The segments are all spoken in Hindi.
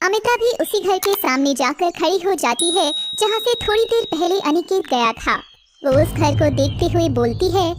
अमिता भी उसी घर के सामने जाकर खड़ी हो जाती है जहाँ से थोड़ी देर पहले अनिकेत गया था। वो उस घर को देखते हुए बोलती है,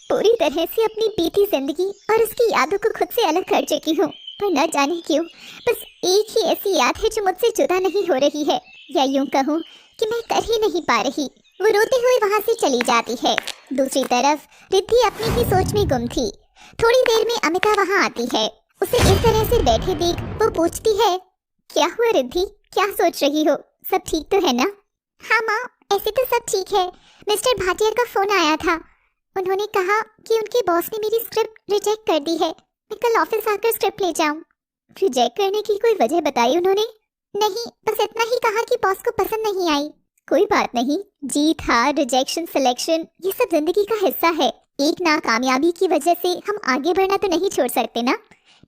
पूरी तरह से अपनी बीती जिंदगी और उसकी यादों को खुद से अलग कर चुकी हूँ, पर न जाने क्यों बस एक ही ऐसी याद है जो मुझसे जुदा नहीं हो रही है, या यूं कहूँ कि मैं कर ही नहीं पा रही। वो रोते हुए वहाँ से चली जाती है। दूसरी तरफ रिद्धि अपनी ही सोच में गुम थी। थोड़ी देर में अमिता वहाँ आती है। उसे इस तरह से बैठे देख वो पूछती है, क्या हुआ रिद्धि, क्या सोच रही हो, सब ठीक तो है ना? हाँ माँ, ऐसे तो सब ठीक है। मिस्टर भाटिया का फोन आया था। उन्होंने कहा कि उनके बॉस ने मेरी स्क्रिप्ट रिजेक्ट कर दी है। मैं कल ऑफिस आकर स्क्रिप्ट ले जाऊं। रिजेक्ट करने की कोई वजह बताई उन्होंने? नहीं, बस इतना ही कहा कि बॉस को पसंद नहीं आई। कोई बात नहीं, जीत हार रिजेक्शन सिलेक्शन ये सब जिंदगी का हिस्सा है। एक नाकामयाबी की वजह से हम आगे बढ़ना तो नहीं छोड़ सकते ना।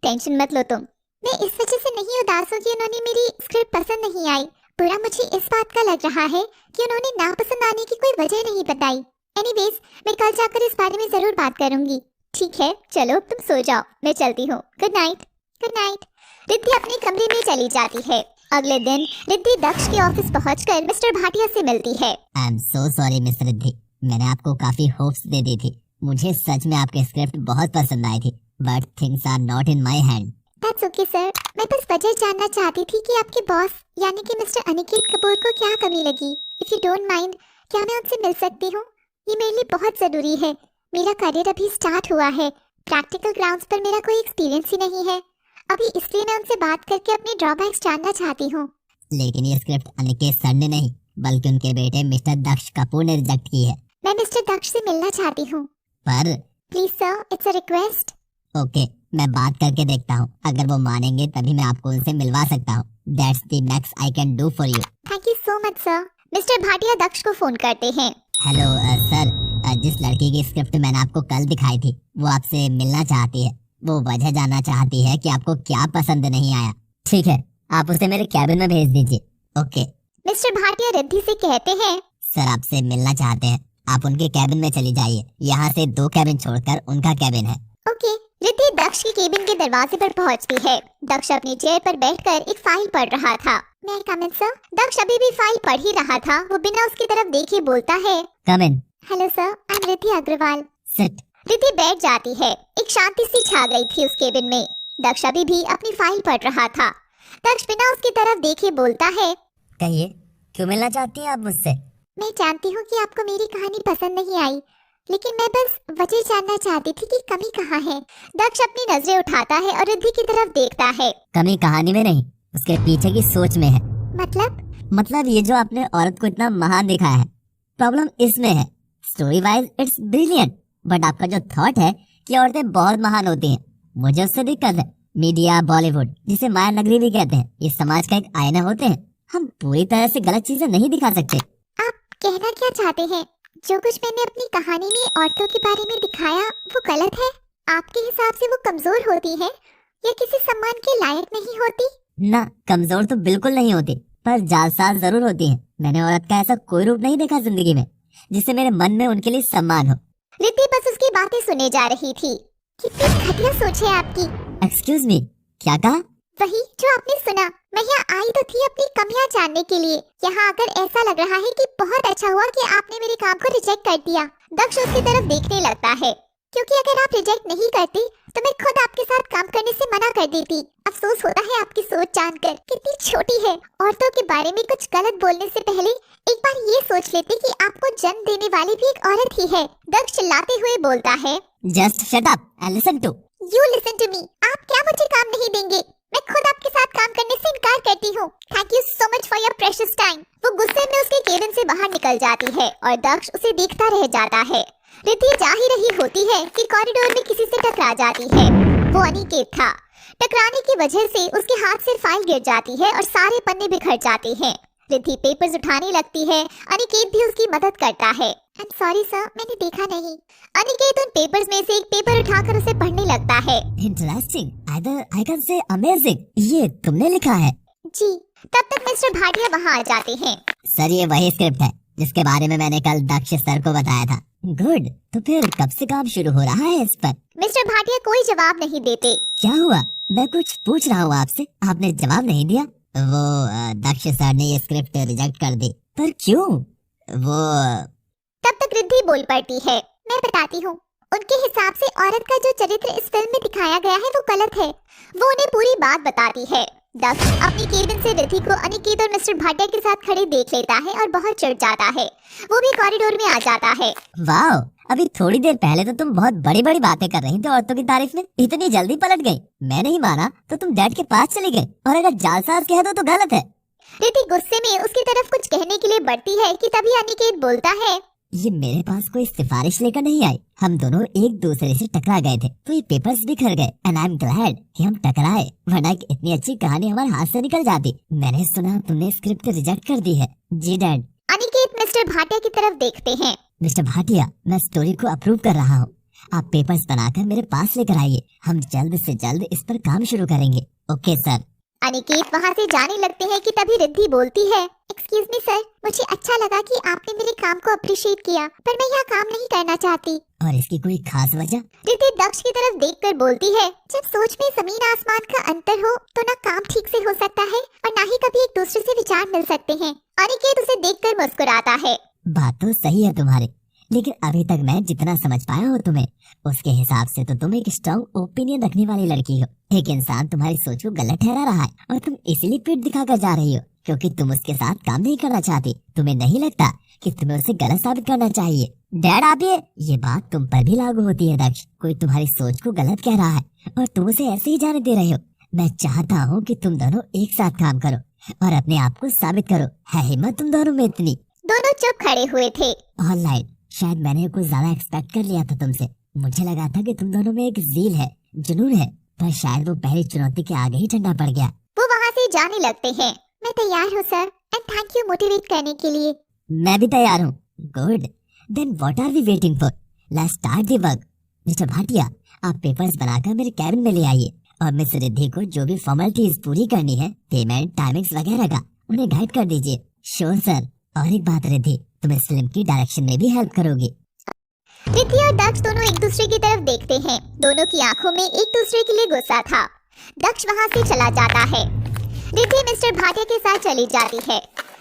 टेंशन मत लो तुम। मैं इस वजह से नहीं उदास हूँ कि उन्होंने मेरी स्क्रिप्ट पसंद नहीं आई। बुरा मुझे इस बात का लग रहा है कि उन्होंने नापसंद आने की कोई वजह नहीं बताई। एनीवेज, मैं कल जाकर इस बारे में जरूर बात करूंगी। ठीक है, चलो तुम सो जाओ, मैं चलती हूँ। Good night. Good night. Riddhi अपने कमरे में चली जाती है। अगले दिन रिद्धि दक्ष के ऑफिस पहुंचकर मिस्टर भाटिया से मिलती है। I am so sorry miss Riddhi, मैंने आपको काफी होप्स दे दी थी। मुझे सच में आपकी स्क्रिप्ट बहुत पसंद आई थी, but things are not in my hand. That's okay sir. मैं बस वजह जानना चाहती थी कि आपके बॉस यानी कि मिस्टर अनिकेत कपूर को क्या कमी लगी। इफ यू डोंट माइंड, क्या मैं उनसे मिल सकती हूँ? ये मेरे लिए बहुत जरूरी है। मेरा करियर अभी स्टार्ट हुआ है। प्रैक्टिकल ग्राउंड्स पर मेरा कोई एक्सपीरियंस ही नहीं है अभी, इसलिए मैं उनसे बात करके अपने ड्रॉबैक्स जानना चाहती हूँ। लेकिन ये स्क्रिप्ट अनिकेत सर ने नहीं, बल्कि उनके बेटे मिस्टर दक्ष कपूर ने रिजेक्ट की है। मैं मिस्टर दक्ष से मिलना चाहती हूँ। पर please sir, it's a request. Okay, मैं बात करके देखता हूँ। अगर वो मानेंगे तभी मैं आपको उनसे मिलवा सकता हूँ। That's the max I can do for you. Thank you so much sir. Mister Bhatia Daksh को फोन करते हैं। हेलो सर, जिस लड़की की स्क्रिप्ट मैंने आपको कल दिखाई थी वो आपसे मिलना चाहती है। वो वजह जानना चाहती है कि आपको क्या पसंद नहीं आया। ठीक है, आप उसे मेरे कैबिन में भेज दीजिए। ओके। मिस्टर भाटिया रिद्धि से कहते हैं, सर आपसे मिलना चाहते हैं, आप उनके कैबिन में चली जाइए। यहाँ से 2 कैबिन छोड़कर उनका कैबिन है। ओके। रिद्धि दक्ष के केबिन के दरवाजे पर पहुंचती है। दक्ष अपनी चेयर पर बैठकर एक फाइल पढ़ रहा था। मैं कम इन सर? दक्ष अभी भी फाइल पढ़ ही रहा था। वो बिना उसकी तरफ देखे बोलता है, come in. Hello sir, I am Riddhi Agarwal. Sit. Riddhi बैठ जाती है। एक शांति सी छा गई थी उस केबिन में। दक्ष अभी भी अपनी फाइल पढ़ रहा था। दक्ष बिना उसकी तरफ देखे बोलता है, कहिए, क्यों मिलना चाहती हैं आप मुझसे? मैं जानती हूँ कि आपको मेरी कहानी पसंद नहीं आई, लेकिन मैं बस वजह जानना चाहती थी कि कमी कहाँ है। दक्ष अपनी नजरें उठाता है और रिद्धि की तरफ देखता है। कमी कहानी में नहीं, उसके पीछे की सोच में है। मतलब ये जो आपने औरत को इतना महान दिखाया है, प्रॉब्लम इसमें है। Story wise it's brilliant, but आपका जो थॉट है कि औरतें बहुत महान होती हैं, मुझे उससे दिक्कत है। मीडिया, बॉलीवुड, जिसे माया नगरी भी कहते हैं, ये समाज का एक आईना होते हैं। हम पूरी तरह से गलत चीजें नहीं दिखा सकते। आप कहना क्या चाहते हैं? जो कुछ मैंने अपनी कहानी में औरतों के बारे में दिखाया वो गलत है? आपके हिसाब से वो कमजोर होती है या किसी सम्मान के लायक नहीं होती? ना, कमजोर तो बिल्कुल नहीं होती, पर जालसाज जरूर होती है। मैंने औरत का ऐसा कोई रूप नहीं देखा जिंदगी में जिससे मेरे मन में उनके लिए सम्मान हो। रिद्धि बस उसकी बातें सुने जा रही थी। कितनी घटिया सोच है आपकी। एक्सक्यूज मी, क्या कहा? वही जो आपने सुना। मैं यहाँ आई तो थी अपनी कमियाँ जानने के लिए। यहाँ आकर ऐसा लग रहा है कि बहुत अच्छा हुआ कि आपने मेरे काम को रिजेक्ट कर दिया। दक्ष उसकी तरफ देखने लगता है, क्योंकि अगर आप रिजेक्ट नहीं करती तो मैं खुद आपके साथ काम करने से मना कर देती। अफसोस होता है आपकी सोच जानकर कितनी छोटी है। औरतों के बारे में कुछ गलत बोलने से पहले एक बार ये सोच लेते कि आपको जन्म देने वाली भी एक औरत ही है। दक्ष चिल्लाते हुए बोलता है, just shut up and listen to. You listen to me. आप क्या मुझे काम नहीं देंगे? मैं खुद आपके साथ काम करने से इनकार करती हूँ। Thank you so much for your precious time. वो गुस्से में उसके केबिन से बाहर निकल जाती है और दक्ष उसे देखता रह जाता है। रिद्धि जा ही रही होती है कि कॉरिडोर में किसी से टकरा जाती है। वो अनिकेत था। टकराने की वजह से उसके हाथ से फाइल गिर जाती है और सारे पन्ने बिखर जाते हैं। रिद्धि पेपर्स उठाने लगती है। अनिकेत भी उसकी मदद करता है। आई एम सॉरी सर, मैंने देखा नहीं। अनिकेत उन पेपर्स में से एक पेपर उठाकर उसे पढ़ने लगता है। Interesting, I can say amazing. ये तुमने लिखा है? जी। तब तक मिस्टर भाटिया वहाँ आ जाते हैं। सर, ये वही स्क्रिप्ट है जिसके बारे में मैंने कल दक्ष सर को बताया था। गुड, तो फिर कब से काम शुरू हो रहा है इस पर? मिस्टर भाटिया कोई जवाब नहीं देते। क्या हुआ? मैं कुछ पूछ रहा हूँ आपसे, आपने जवाब नहीं दिया। वो दक्ष सर ने ये स्क्रिप्ट रिजेक्ट कर दी। पर क्यों? वो तब तक रिद्धि बोल पड़ती है, मैं बताती हूँ। उनके हिसाब से औरत का जो चरित्र इस फिल्म में दिखाया गया है वो गलत है। वो उन्हें पूरी बात बताती है। दक्ष अपनी केबिन से रिद्धि को अनिकेत और मिस्टर भाटिया के साथ खड़े देख लेता है और बहुत चिढ़ जाता है। वो भी कॉरिडोर में आ जाता है। वाह, अभी थोड़ी देर पहले तो तुम बहुत बड़ी बड़ी बातें कर रही थी औरतों की तारीफ में, इतनी जल्दी पलट गई। मैं नहीं माना तो तुम डैड के पास चली गई, और अगर जालसाज कह दो तो गलत है। रिद्धि गुस्से में उसकी तरफ कुछ कहने के लिए बढ़ती है कि तभी अनिकेत बोलता है, ये मेरे पास कोई सिफारिश लेकर नहीं आई, हम दोनों एक दूसरे से टकरा गए थे तो ये पेपर्स बिखर गए, एंड आई एम ग्लैड कि हम टकराए, वरना इतनी अच्छी कहानी हमारे हाथ से निकल जाती। मैंने सुना तुमने स्क्रिप्ट रिजेक्ट कर दी है। जी डैड। अनिकेत मिस्टर भाटिया की तरफ देखते हैं। मिस्टर भाटिया, मैं स्टोरी को अप्रूव कर रहा हूँ, आप पेपर्स बनाकर मेरे पास लेकर आइए, हम जल्द से जल्द इस पर काम शुरू करेंगे। Okay sir. अनिकेत वहाँ से जाने लगते हैं कि तभी रिद्धि बोलती है, एक्सक्यूज मी सर, मुझे अच्छा लगा कि आपने मेरे काम को अप्रिशिएट किया, पर मैं यह काम नहीं करना चाहती। और इसकी कोई खास वजह? रिद्धि दक्ष की तरफ देखकर बोलती है, जब सोच में जमीन आसमान का अंतर हो तो ना काम ठीक से हो सकता है और ना ही कभी एक दूसरे से विचार मिल सकते हैं। अनिकेत उसे देखकर मुस्कुराता है। बात तो सही है तुम्हारी, लेकिन अभी तक मैं जितना समझ पाया हूँ तुम्हें, उसके हिसाब से तो तुम एक स्ट्रॉन्ग ओपिनियन रखने वाली लड़की हो। एक इंसान तुम्हारी सोच को गलत ठहरा रहा है और तुम इसीलिए पीठ दिखाकर जा रही हो क्योंकि तुम उसके साथ काम नहीं करना चाहती। तुम्हें नहीं लगता कि तुम्हें उसे गलत साबित करना चाहिए? डैड आप ये बात तुम पर भी लागू होती है दक्ष। कोई तुम्हारी सोच को गलत कह रहा है और तुम उसे ऐसे ही जाने दे रहे हो। मैं चाहता हूँ कि तुम दोनों एक साथ काम करो और अपने आप को साबित करो। है हिम्मत तुम दोनों में इतनी? दोनों चुप खड़े हुए थे। ऑलराइट, शायद मैंने कुछ ज्यादा एक्सपेक्ट कर लिया था तुमसे। मुझे लगा था कि तुम दोनों में एक ज़ील है, जुनून है, पर शायद वो पहली चुनौती के आगे ही ठंडा पड़ गया। वो वहाँ से जाने लगते हैं। मैं तैयार हूँ sir, and thank you motivate करने के लिए। मैं भी तैयार हूँ। Good, then what are we waiting for? Let's start the work. Mister Bhatia, आप पेपर्स बनाकर मेरे कैबिन में ले आइए और मिस रिद्धि को जो भी फॉर्मेलिटीज पूरी करनी है, पेमेंट, टाइमिंग्स वगैरह का, उन्हें गाइड कर दीजिए। Sure sir. और एक बात रिद्धि, तुम इस फिल्म की डायरेक्शन में भी हेल्प करोगी। रिद्धि और दक्ष दोनों एक दूसरे की तरफ देखते हैं। दोनों की आंखों में एक दूसरे के लिए गुस्सा था। दक्ष वहाँ से चला जाता है। रिद्धि मिस्टर भाटिया के साथ चली जाती है।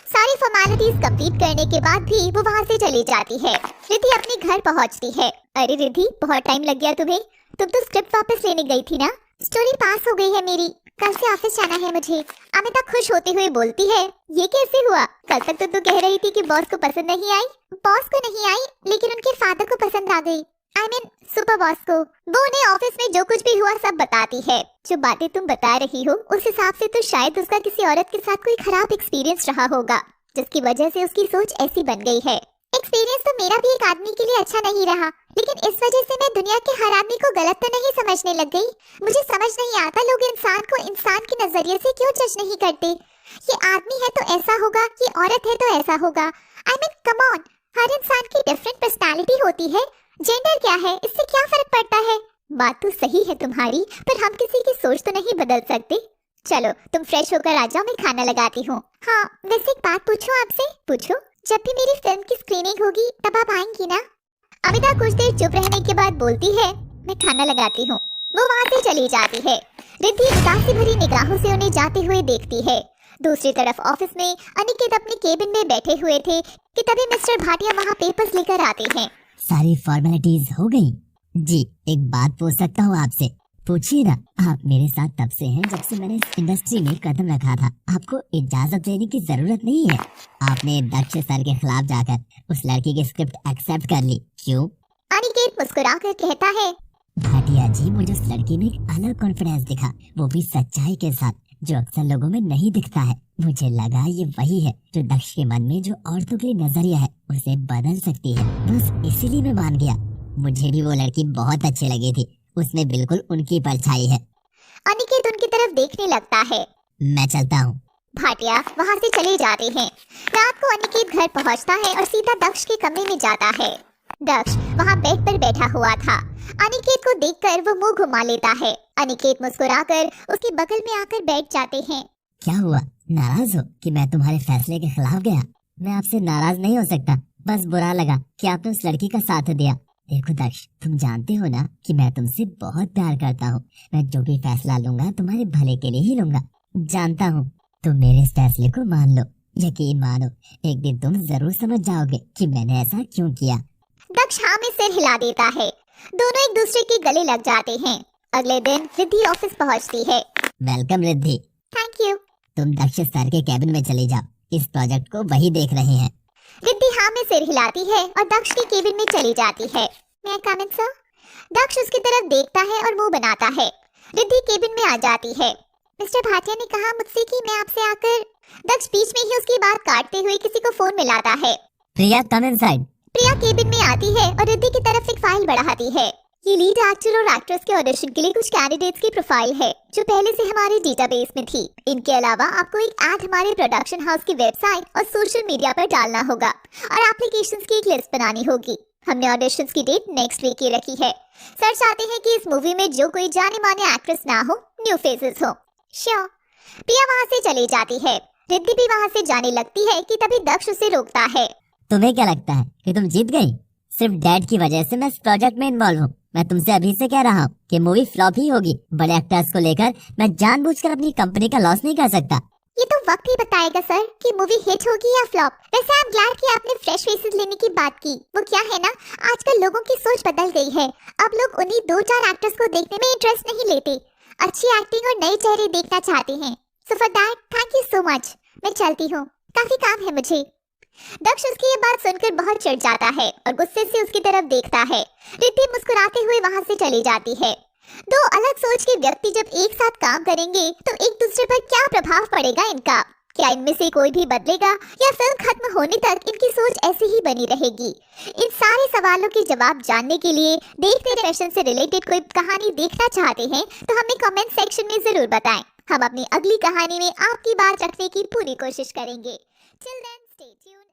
सारी फॉर्मेलिटीज कंप्लीट करने के बाद भी वो वहाँ से चली जाती है। रिद्धि अपने घर पहुँचती है। अरे रिद्धि, बहुत टाइम लग गया तुम्हें। तुम तो स्क्रिप्ट वापस लेने गई थी ना? स्टोरी पास हो गई है मेरी, कल से ऑफिस जाना है मुझे। अमिता खुश होते हुए बोलती है, ये कैसे हुआ? कल तक तो तू कह रही थी कि बॉस को पसंद नहीं आई। बॉस को नहीं आई, लेकिन उनके फादर को पसंद आ गई। आई मीन सुपर बॉस को। वो उन्हें ऑफिस में जो कुछ भी हुआ सब बताती है। जो बातें तुम बता रही हो उस हिसाब से तो शायद उसका किसी औरत के साथ कोई खराब एक्सपीरियंस रहा होगा, जिसकी वजह से उसकी सोच ऐसी बन गई है। एक्सपीरियंस तो मेरा भी एक आदमी के लिए अच्छा नहीं रहा, लेकिन इस वजह से मैं दुनिया के हर आदमी को गलत तो नहीं समझने लग गई। मुझे समझ नहीं आता लोग इंसान को इंसान के नजरिए से क्यों जज नहीं करते। ये आदमी है तो ऐसा होगा, ये औरत है तो ऐसा होगा। आई मीन कम ऑन, हर इंसान की डिफरेंट पर्सनालिटी होती है। जेंडर क्या है, इससे क्या फर्क पड़ता है? बात तो सही है तुम्हारी, पर हम किसी की सोच तो नहीं बदल सकते। चलो तुम फ्रेश होकर आ जाओ, मैं खाना लगाती हूँ। हाँ वैसे एक बात पूछूं आपसे? पूछो। जब भी मेरी फिल्म की स्क्रीनिंग होगी तब आप आएंगी ना? अमिता कुछ देर चुप रहने के बाद बोलती है, मैं खाना लगाती हूँ। वो वहाँ से चली जाती है। रिद्धि उदासी भरी निगाहों से उन्हें जाते हुए देखती है। दूसरी तरफ ऑफिस में अनिकेत अपने केबिन में बैठे हुए थे कि तभी मिस्टर भाटिया वहाँ पेपर्स लेकर आते हैं। सारी फॉर्मेलिटीज हो गई? जी, एक बात पूछ सकता हूँ आपसे? पूछिए ना। आप मेरे साथ तब से हैं जब से मैंने इस इंडस्ट्री में कदम रखा था। आपको इजाजत देने की जरूरत नहीं है। आपने दक्ष सर के खिलाफ जाकर उस लड़की की स्क्रिप्ट एक्सेप्ट कर ली, क्यों? अनिकेत मुस्कुराकर कहता है, भाटिया जी, मुझे उस लड़की में एक अलग कॉन्फिडेंस दिखा, वो भी सच्चाई के साथ, जो अक्सर लोगों में नहीं दिखता है। मुझे लगा ये वही है जो दक्ष के मन में जो औरतों के लिए नजरिया है उसे बदल सकती है। बस इसीलिए मैं मान गया। मुझे भी वो लड़की बहुत अच्छी लगी थी, उसमें बिल्कुल उनकी परछाई है। अनिकेत उनकी तरफ देखने लगता है। मैं चलता हूँ। भाटिया वहाँ से चले जाते हैं। रात को अनिकेत घर पहुँचता है और सीधा दक्ष के कमरे में जाता है। दक्ष वहाँ बेड पर बैठा हुआ था। अनिकेत को देखकर वो मुंह घुमा लेता है। अनिकेत मुस्कुराकर उसके बगल में आकर बैठ जाते हैं। क्या हुआ, नाराज हो कि मैं तुम्हारे फैसले के खिलाफ गया? मैं आपसे नाराज नहीं हो सकता, बस बुरा लगा कि आपने उस लड़की का साथ दिया। देखो दक्ष, तुम जानते हो ना कि मैं तुमसे बहुत प्यार करता हूँ। मैं जो भी फैसला लूंगा तुम्हारे भले के लिए ही लूंगा। जानता हूँ, तुम मेरे इस फैसले को मान लो, यकीन मानो, एक दिन तुम जरूर समझ जाओगे कि मैंने ऐसा क्यों किया। दक्ष हाँ में सिर हिला देता है। दोनों एक दूसरे के गले लग जाते हैं। अगले दिन रिद्धि ऑफिस पहुंचती है। वेलकम रिद्धि। Thank you. तुम दक्ष सर के कैबिन में चले जाओ, इस प्रोजेक्ट को वही देख रहे हैं। रिद्धि हाँ में सिर हिलाती है और दक्ष के केबिन में चली जाती है। मैं कम इन सर? दक्ष उसकी तरफ देखता है और मुंह बनाता है। रिद्धि केबिन में आ जाती है। मिस्टर भाटिया ने कहा मुझसे कि मैं आपसे आकर। दक्ष बीच में ही उसकी बात काटते हुए किसी को फोन मिलाता है। प्रिया कम इनसाइड। प्रिया केबिन में आती है और रिद्धि की तरफ एक फाइल बढ़ाती है। ये लीड एक्टर और एक्ट्रेस के ऑडिशन के लिए कुछ कैंडिडेट्स की प्रोफाइल है जो पहले से हमारे डेटाबेस में थी। इनके अलावा आपको एक ऐड हमारे प्रोडक्शन हाउस की वेबसाइट और सोशल मीडिया पर डालना होगा और एप्लीकेशंस की एक लिस्ट बनानी होगी। हमने ऑडिशंस की डेट नेक्स्ट वीक की रखी है। सर चाहते हैं कि इस मूवी में जो कोई जाने माने एक्ट्रेस ना हो, न्यू फेसेस हो। श्योर। प्रिया वहाँ से चली जाती है। रिद्धि भी वहाँ से जाने लगती है कि तभी दक्ष उसे रोकता है। तुम्हें क्या लगता है कि तुम जीत गई? सिर्फ डैड की वजह से मैं इस प्रोजेक्ट में इन्वॉल्व हूँ। मैं तुमसे अभी से कह रहा हूँ कि मूवी फ्लॉप ही होगी। बड़े एक्टर्स को लेकर मैं जानबूझकर अपनी कंपनी का लॉस नहीं कर सकता। ये तो वक्त ही बताएगा सर कि मूवी हिट होगी या फ्लॉप। वैसे आई एम ग्लैड कि आपने फ्रेश फेसेस लेने की बात की। वो क्या है ना, आजकल लोगों की सोच बदल गई है। अब लोग उन्हीं 2-4 एक्टर्स को देखने में इंटरेस्ट नहीं लेते, अच्छी एक्टिंग और नए चेहरे देखना चाहते हैं। So for that thank you so much. मैं चलती हूँ, काफी काम है मुझे। दक्ष उसकी ये बात सुनकर बहुत चिढ़ जाता है और गुस्से से उसकी तरफ देखता है। रिद्धि मुस्कुराते हुए वहाँ से चली जाती है। दो अलग सोच के व्यक्ति जब एक साथ काम करेंगे तो एक दूसरे पर क्या प्रभाव पड़ेगा इनका? क्या इनमें से कोई भी बदलेगा या फिल्म खत्म होने तक इनकी सोच ऐसे ही बनी रहेगी? इन सारे सवालों के जवाब जानने के लिए देखते फैशन से रिलेटेड कोई कहानी देखना चाहते हैं तो हमें कमेंट सेक्शन में जरूर बताएं। हम अपनी अगली कहानी में आपकी बात रखने की पूरी कोशिश करेंगे। Till then, stay tuned.